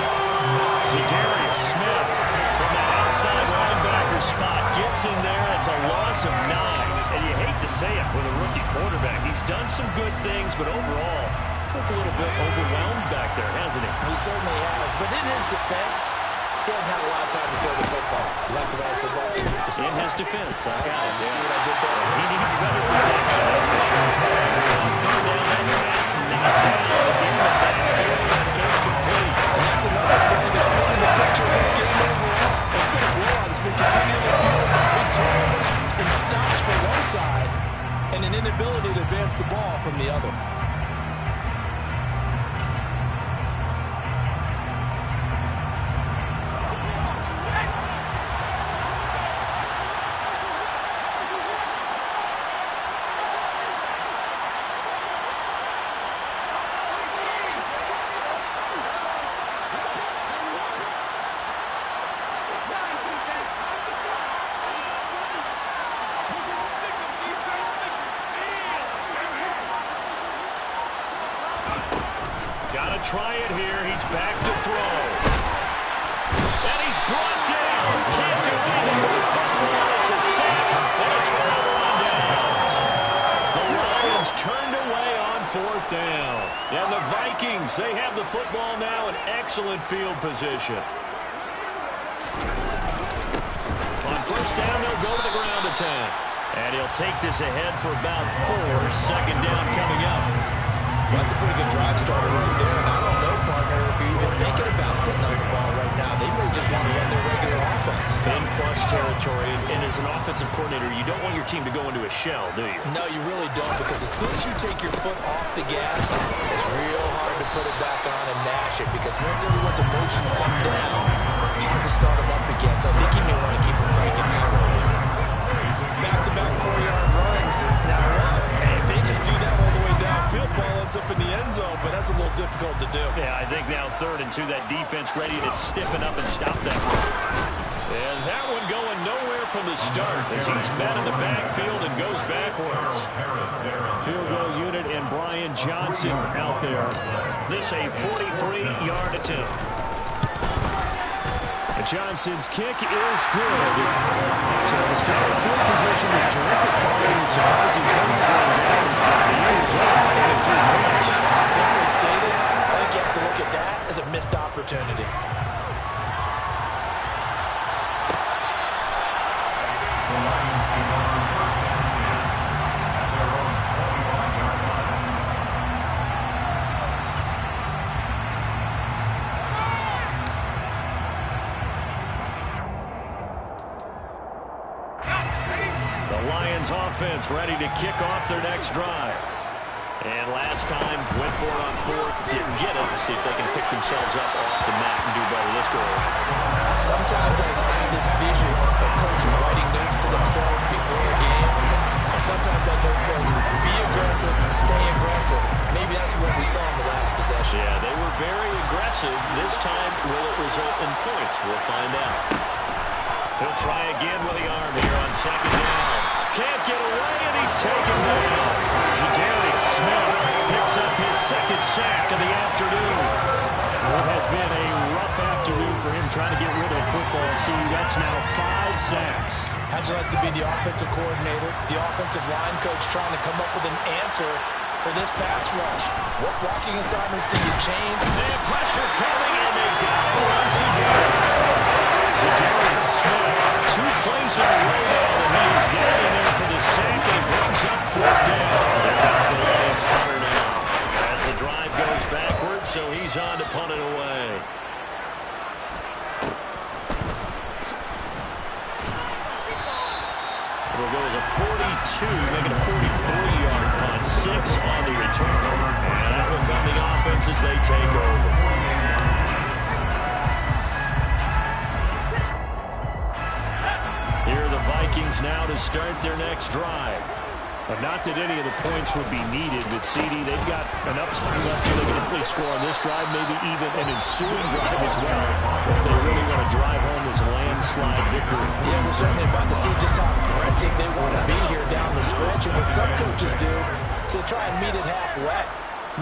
Za'Darius Smith from that outside linebacker spot gets in there. It's a loss of 9. And you hate to say it with a rookie quarterback. He's done some good things, but overall, looked a little bit overwhelmed back there, hasn't he? He certainly has, but in his defense, he hasn't had a lot of time to throw the football. You like the way I said that? In his defense. In his defense, I got it. See what I did there? He needs better protection, that's for sure. 3rd down, that pass knocked down. Again, the backfield incomplete. And that's another thing that's painting the picture of this game overall. It's been a blowout. It's been continually fueled by big turnovers and stops from one side and an inability to advance the ball from the other. Try it here. He's back to throw. And he's brought down. Can't do anything with the football. It's a sack. And the Vikings, they have the football now in excellent field position. On first down, they'll go to the ground attack. And he'll take this ahead for about 4. Second down coming up. Well, that's a pretty good drive starter right there. And I don't know, partner, if you're even thinking about sitting on the ball right now. They may just want to run their regular offense. In plus territory, and as an offensive coordinator, you don't want your team to go into a shell, do you? No, you really don't, because as soon as you take your foot off the gas, it's real hard to put it back on and mash it, because once everyone's emotions come down, it's hard to start them up again. So I think you may want to keep them cranking high right here. Back-to-back 4-yard runs. Now, hey, if they just do that all the way downfield, ball ends up in the end zone, but that's a little difficult to do. Yeah, I think now 3rd and 2, that defense ready to stiffen up and stop that run. And that one going nowhere from the start as he's met in the backfield and goes backwards. Field goal unit and Brian Johnson out there. This a 43-yard attempt. Johnson's kick is good. So the start of field position is terrific following surprising trend going downs by the years and 3 points. Simply stated, I think you have to look at that as a missed opportunity. Offense ready to kick off their next drive. And last time, went for it on 4th, didn't get it. See if they can pick themselves up off the mat and do better this go around. Sometimes I have this vision of coaches writing notes to themselves before a game. And sometimes that note says, be aggressive, stay aggressive. Maybe that's what we saw in the last possession. Yeah, they were very aggressive. This time, will it result in points? We'll find out. He'll try again with the arm here on 2nd down. Can't get away, and he's taken down. Zadarius Smith picks up his 2nd sack of the afternoon. It has been a rough afternoon for him trying to get rid of the football. See, that's now 5 sacks. How'd you like to be the offensive coordinator, the offensive line coach trying to come up with an answer for this pass rush? What blocking assignments do you change? They have pressure coming, and they got it once again. Zadarius Smith, 2 plays in a row now, and he is getting in there for the sack, and it brings up 4th down. There comes the Lions punter now. As the drive goes backwards, so he's on to punt it away. It'll go as a 42, making a 43-yard punt. 6 on the return. And that will come the offense as they take over. Here are the Vikings now to start their next drive. But not that any of the points would be needed with CD. They've got enough time left so they can hopefully score on this drive, maybe even an ensuing drive as well, if they really want to drive home this landslide victory. Yeah, we're certainly about to see just how aggressive they want to be here down the stretch. And what some coaches do is they try and meet it halfway,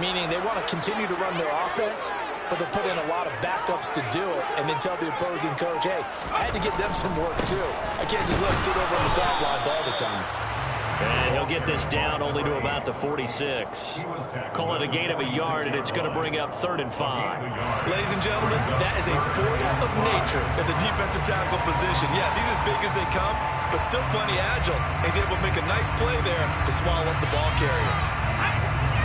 meaning they want to continue to run their offense, but they'll put in a lot of backups to do it and then tell the opposing coach, hey, I had to get them some work too. I can't just let them sit over on the sidelines all the time. And he'll get this down only to about the 46. Call it a gain of a yard, and it's going to bring up 3rd and 5. Ladies and gentlemen, that is a force of nature at the defensive tackle position. Yes, he's as big as they come, but still plenty agile. He's able to make a nice play there to swallow up the ball carrier.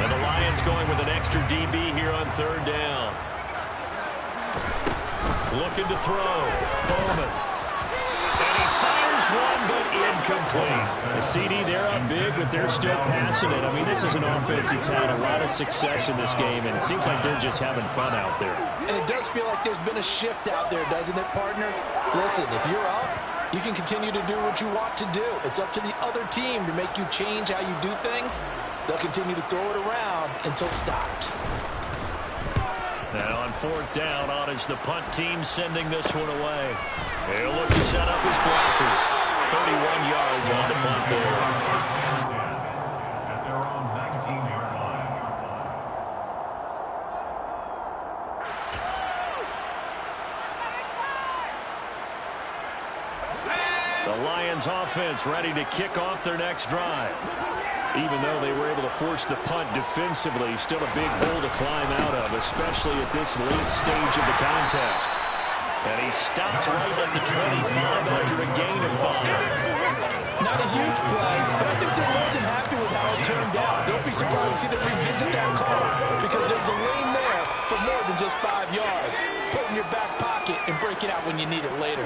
And the Lions going with an extra DB here on 3rd down. Looking to throw. Bowman. And he fires one, but incomplete. The CD, they're up big, but they're still passing it. I mean, this is an offense that's had a lot of success in this game, and it seems like they're just having fun out there. And it does feel like there's been a shift out there, doesn't it, partner? Listen, if you're up, you can continue to do what you want to do. It's up to the other team to make you change how you do things. They'll continue to throw it around until stopped. Now on 4th down, on is the punt team sending this one away. They'll look to set up his blockers. 31 yards on the punt there. At their own 19-yard line. The Lions offense ready to kick off their next drive. Even though they were able to force the punt defensively, still a big hole to climb out of, especially at this late stage of the contest. And he stopped right at the 25 after a gain of 5. Not a huge play, but I think they're more than happy with how it turned out. Don't be surprised to see them revisit that call because there's a lane there for more than just 5 yards. Put it in your back pocket and break it out when you need it later.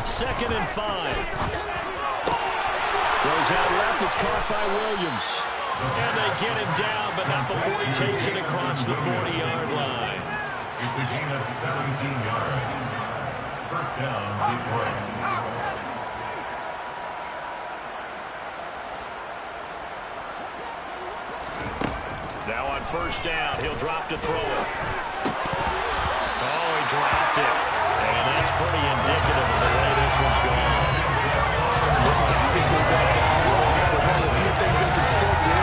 Second and 5. Goes out left. It's caught by Williams. And they get him down, but not before he takes it across the 40-yard line. It's a gain of 17 yards. First down, Detroit. Now on first down, he'll drop to throw it. Oh, he dropped it. And that's pretty indicative of the way this one's going. This is obviously bad ball lost, but one of the few things they can still do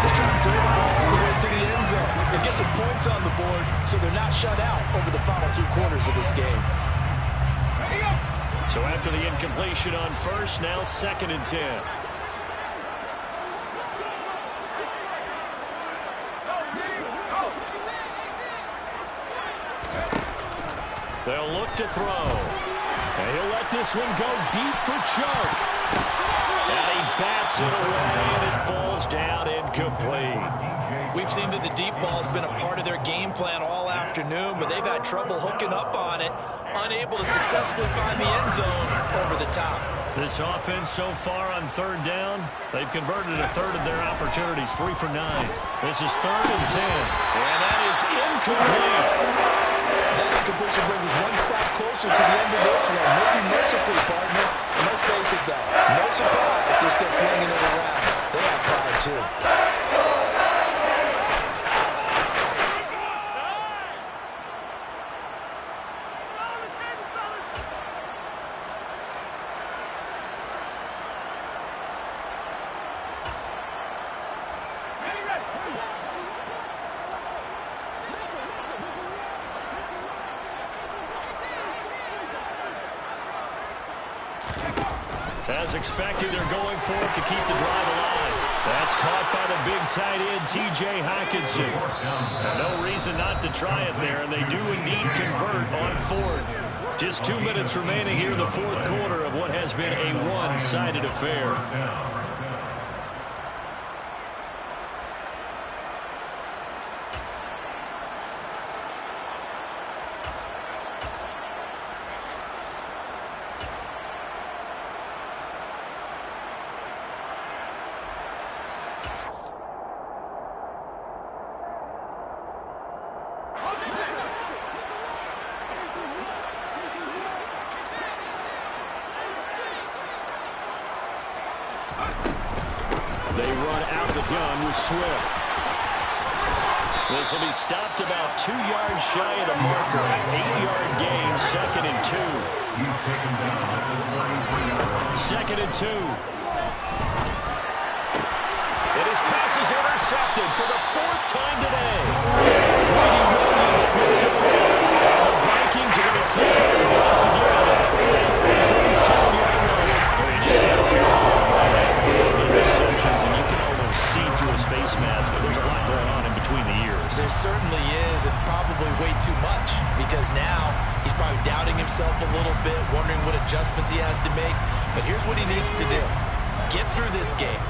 is try to throw the ball all the way to the end zone and get some points on the board so they're not shut out over the final 2 quarters of this game. So after the incompletion on first, now second and 10. They'll look to throw. And he'll let this one go deep for Chuck. And he bats it away, and it falls down incomplete. We've seen that the deep ball's been a part of their game plan all afternoon, but they've had trouble hooking up on it, unable to successfully find the end zone over the top. This offense so far on third down, they've converted a third of their opportunities, 3 for 9. This is third and 10. And that is incomplete. That incompletion brings us one step closer to the end of this one. Maybe mercifully, partner. And let's face it, though, no surprise they're still flinging it around. They have pride, too. As expected, they're going for it to keep the drive alive. That's caught by the big tight end, T.J. Hockenson. No reason not to try it there, and they do indeed convert on fourth. Just 2 minutes remaining here in the fourth quarter of what has been a one-sided affair. They run out of the gun with Swift. This will be stopped about 2 yards shy of the marker. 8-yard gain, second and 2. He's taken down at the 33-yard. Second and 2. And his pass is intercepted for the 4th time today. Brady Williams picks it off. And the Vikings are going to take over once again. 37-yard line. They just got a feel for him on that field. Interceptions, and you can almost see through his face mask. There's a lot going on in between the ears. There certainly is, and probably way too much, because now he's probably doubting himself a little bit, wondering what adjustments he has to make. But here's what he needs to do. Get through this game.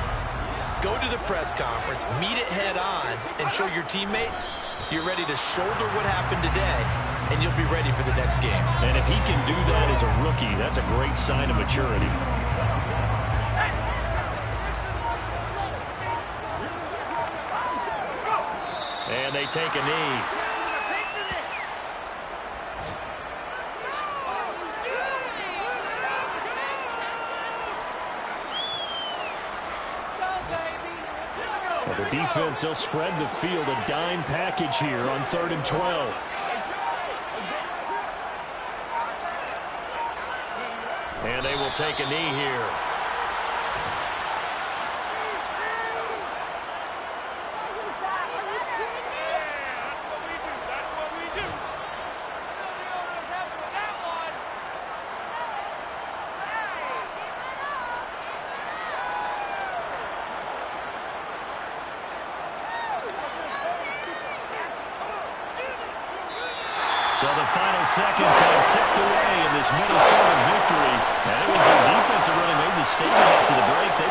Go to the press conference, meet it head on, and show your teammates you're ready to shoulder what happened today, and you'll be ready for the next game. And if he can do that as a rookie, that's a great sign of maturity. And they take a knee. Well, the defense, they'll spread the field, a dime package here on 3rd and 12. And they will take a knee here. So the final seconds have ticked away in this Minnesota victory. And it was their defense that really made the statement after the break. They